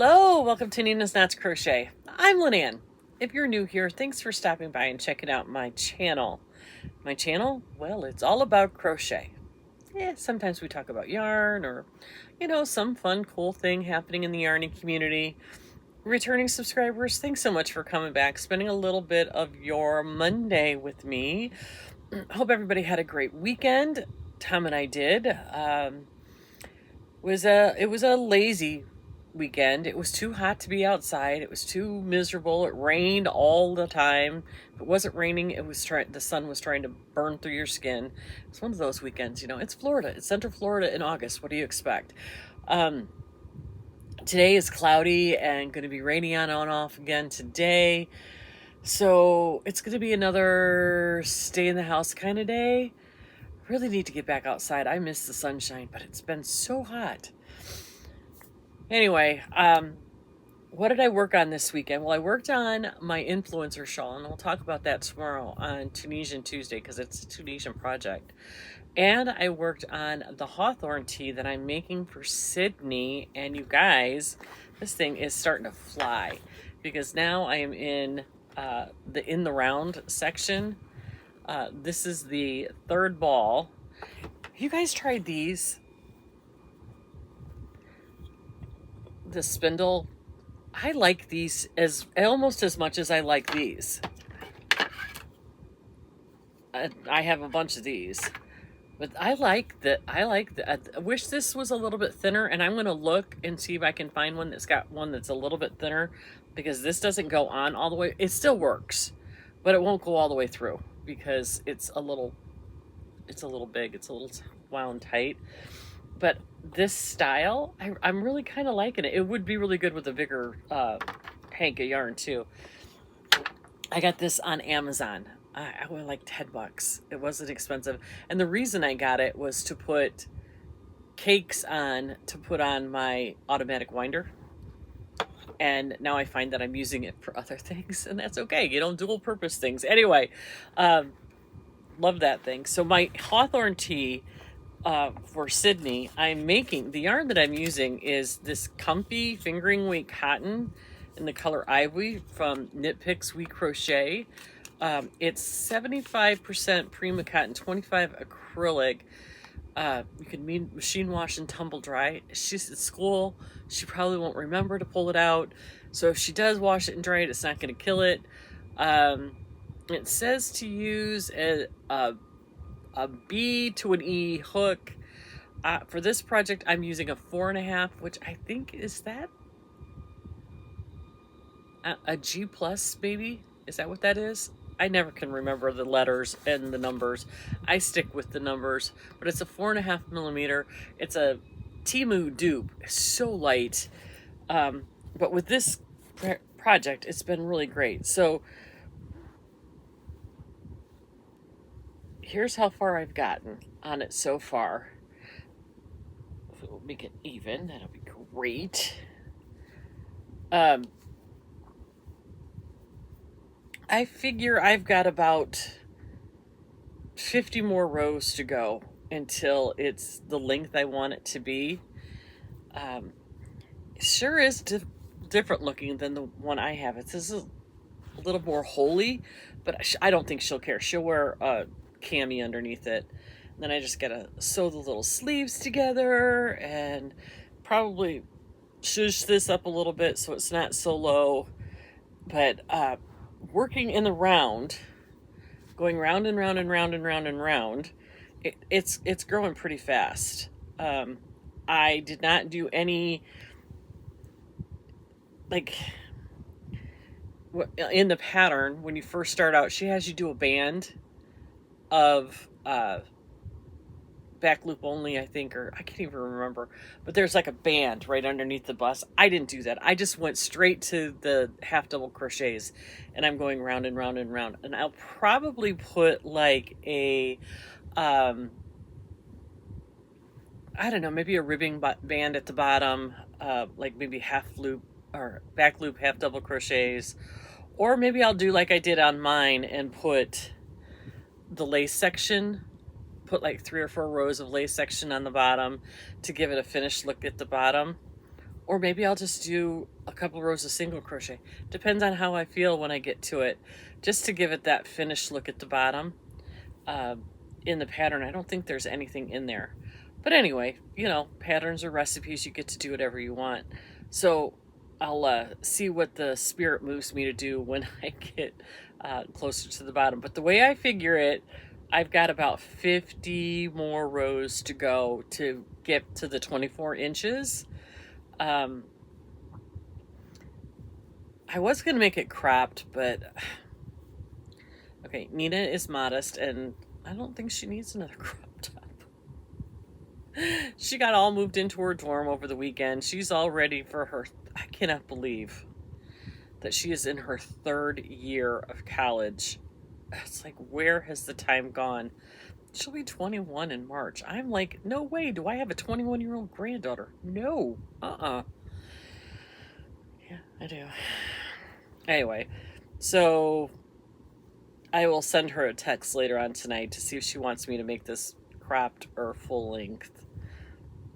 Hello, welcome to Nina's Knots Crochet. I'm Lynanne. If you're new here, thanks for stopping by and checking out my channel. My channel? Well, it's all about crochet. Sometimes we talk about yarn or, some fun, cool thing happening in the yarning community. Returning subscribers, thanks so much for coming back, spending a little bit of your Monday with me. Hope everybody had a great weekend. Tom and I did. It was a lazy weekend. It was too hot to be outside. It was too miserable. It rained all the time. If it wasn't raining, the sun was trying to burn through your skin. It's one of those weekends, it's Florida. It's Central Florida in August. What do you expect? Today is cloudy and going to be raining on and off again today. So it's going to be another stay in the house kind of day. Really need to get back outside. I miss the sunshine, but it's been so hot. Anyway, what did I work on this weekend? Well, I worked on my influencer shawl, and we'll talk about that tomorrow on Tunisian Tuesday because it's a Tunisian project. And I worked on the Hawthorne Tee that I'm making for Sydney. And you guys, this thing is starting to fly because now I am in the round section. This is the third ball. You guys tried these? The spindle. I like these almost as much as I like these. I have a bunch of these, but I like that. I wish this was a little bit thinner, and I'm going to look and see if I can find one that's got one that's a little bit thinner, because this doesn't go on all the way. It still works, but it won't go all the way through because it's a little big. It's a little wound tight. But this style, I'm really kind of liking it. It would be really good with a bigger hank of yarn too. I got this on Amazon. I went like $10. It wasn't expensive. And the reason I got it was to put cakes on, to put on my automatic winder. And now I find that I'm using it for other things, and that's okay. You don't dual purpose things. Anyway, love that thing. So my Hawthorne Tee, for Sydney, I'm making, the yarn that I'm using is this comfy fingering weight cotton in the color Ivory from Knit Picks We Crochet. It's 75% Prima cotton, 25 acrylic. You can machine wash and tumble dry. She's at school. She probably won't remember to pull it out. So if she does wash it and dry it, it's not going to kill it. It says to use a B to an E hook. For this project, I'm using a 4.5, which I think is that a G plus, maybe? Is that what that is? I never can remember the letters and the numbers. I stick with the numbers, but it's a 4.5 millimeter. It's a Temu dupe. It's so light. But with this project, it's been really great. So here's how far I've gotten on it so far. If we'll make it even, that'll be great. I figure I've got about 50 more rows to go until it's the length I want it to be. It sure is different looking than the one I have. This is a little more holy, but I don't think she'll care. She'll wear a cami underneath it. And then I just gotta sew the little sleeves together and probably shush this up a little bit so it's not so low. But working in the round, going round and round and round and round and round, it's growing pretty fast. I did not do any, like, in the pattern when you first start out, she has you do a band of back loop only, I think, or I can't even remember, but there's like a band right underneath the bust. I didn't do that. I just went straight to the half double crochets, and I'm going round and round and round. And I'll probably put like a I don't know, maybe a ribbing band at the bottom, like maybe half loop or back loop half double crochets, or maybe I'll do like I did on mine and put the lace section, put like 3 or 4 rows of lace section on the bottom to give it a finished look at the bottom. or maybe I'll just do a couple rows of single crochet. Depends on how I feel when I get to it, just to give it that finished look at the bottom. In the pattern, I don't think there's anything in there. But anyway, you know, patterns or recipes, you get to do whatever you want. So I'll see what the spirit moves me to do when I get closer to the bottom. But the way I figure it, I've got about 50 more rows to go to get to the 24 inches. I was going to make it cropped, but okay, Nina is modest, and I don't think she needs another crop top. She got all moved into her dorm over the weekend. She's all ready for her. I cannot believe that she is in her 3rd year of college. It's like, where has the time gone? She'll be 21 in March. I'm like, no way. Do I have a 21-year-old granddaughter? No. Yeah, I do. Anyway, so I will send her a text later on tonight to see if she wants me to make this cropped or full length.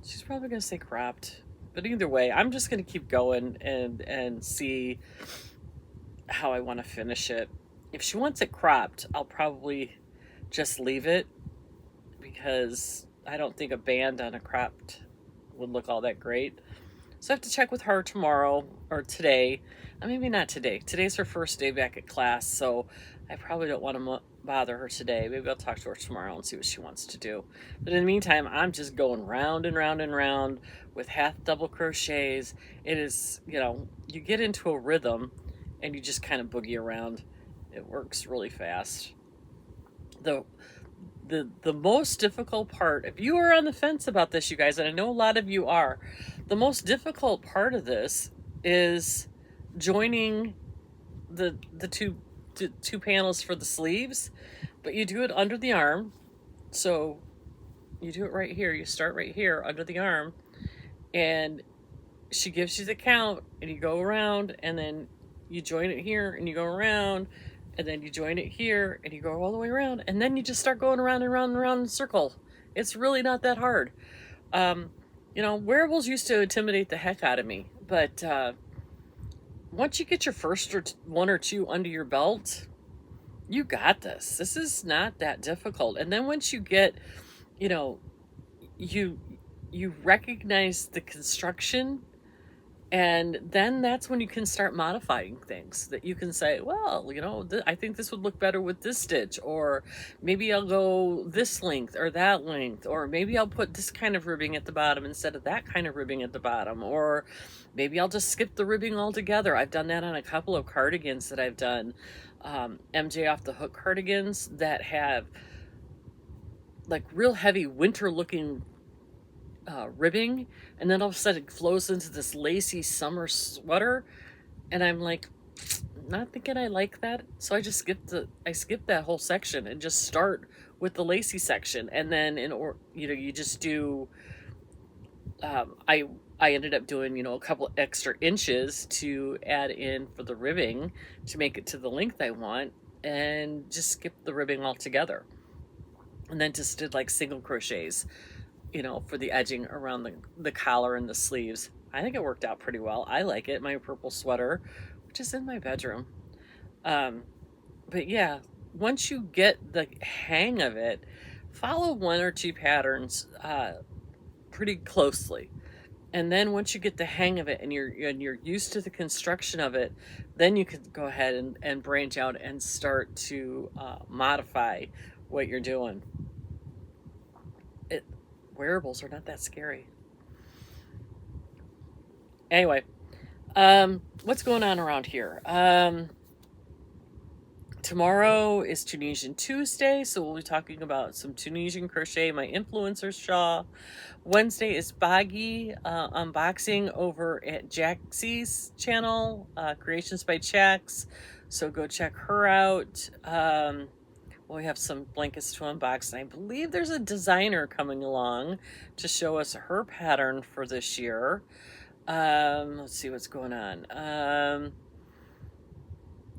She's probably going to say cropped. But either way, I'm just going to keep going and see how I want to finish it. If she wants it cropped, I'll probably just leave it, because I don't think a band on a cropped would look all that great. So I have to check with her tomorrow or today. Maybe not today. Today's her first day back at class, so I probably don't want to bother her today. Maybe I'll talk to her tomorrow and see what she wants to do. But in the meantime, I'm just going round and round and round with half double crochets. It is, you know, you get into a rhythm and you just kind of boogie around. It works really fast. The most difficult part, if you are on the fence about this, you guys, and I know a lot of you are, the most difficult part of this is joining the two panels for the sleeves, but you do it under the arm. So you do it right here. You start right here under the arm, and she gives you the count, and you go around, and then you join it here, and you go around, and then you join it here, and you go all the way around, and then you just start going around and around and around in a circle. It's really not that hard. You know, wearables used to intimidate the heck out of me, but once you get your first one or two under your belt, you got this. This is not that difficult. And then once you get, you know, you recognize the construction, and then that's when you can start modifying things, that you can say, well, you know, I think this would look better with this stitch, or maybe I'll go this length or that length, or maybe I'll put this kind of ribbing at the bottom instead of that kind of ribbing at the bottom, or maybe I'll just skip the ribbing altogether. I've done that on a couple of cardigans that I've done, MJ off the hook cardigans that have like real heavy winter looking ribbing, and then all of a sudden it flows into this lacy summer sweater, and I'm like, not thinking I like that, so I just skipped that whole section and just start with the lacy section, and then you just do I ended up doing, you know, a couple extra inches to add in for the ribbing to make it to the length I want, and just skip the ribbing altogether, and then just did like single crochets, you know, for the edging around the collar and the sleeves. I think it worked out pretty well. I like it. My purple sweater, which is in my bedroom. But yeah, once you get the hang of it, follow one or two patterns pretty closely. And then once you get the hang of it and you're used to the construction of it, then you can go ahead and branch out and start to modify what you're doing. Wearables are not that scary. Anyway, what's going on around here? Tomorrow is Tunisian Tuesday, so we'll be talking about some Tunisian crochet, my influencer shawl. Wednesday is BOGGY unboxing over at Jaxie's channel, Creations by Jax. So go check her out. We have some blankets to unbox, and I believe there's a designer coming along to show us her pattern for this year. Let's see what's going on.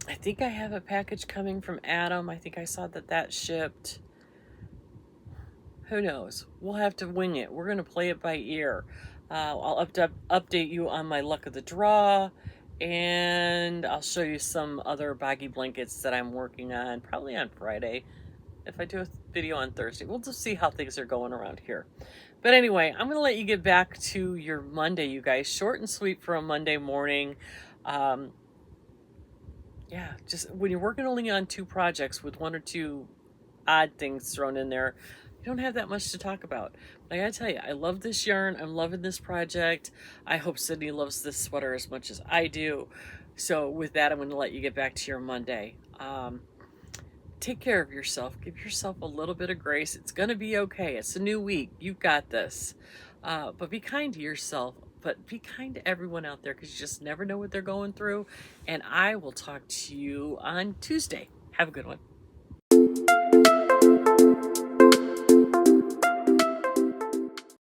I think I have a package coming from Adam. I think I saw that shipped. Who knows? We'll have to wing it. We're going to play it by ear. I'll update you on my luck of the draw, and I'll show you some other BOGGY blankets that I'm working on, probably on Friday. If I do a video on Thursday, we'll just see how things are going around here. But anyway, I'm going to let you get back to your Monday, you guys. Short and sweet for a Monday morning. Yeah, just when you're working only on 2 projects with 1 or 2 odd things thrown in there, you don't have that much to talk about. But I gotta tell you, I love this yarn. I'm loving this project. I hope Sydney loves this sweater as much as I do. So with that, I'm going to let you get back to your Monday. Take care of yourself. Give yourself a little bit of grace. It's going to be okay. It's a new week. You've got this. But be kind to yourself. But be kind to everyone out there, because you just never know what they're going through. And I will talk to you on Tuesday. Have a good one.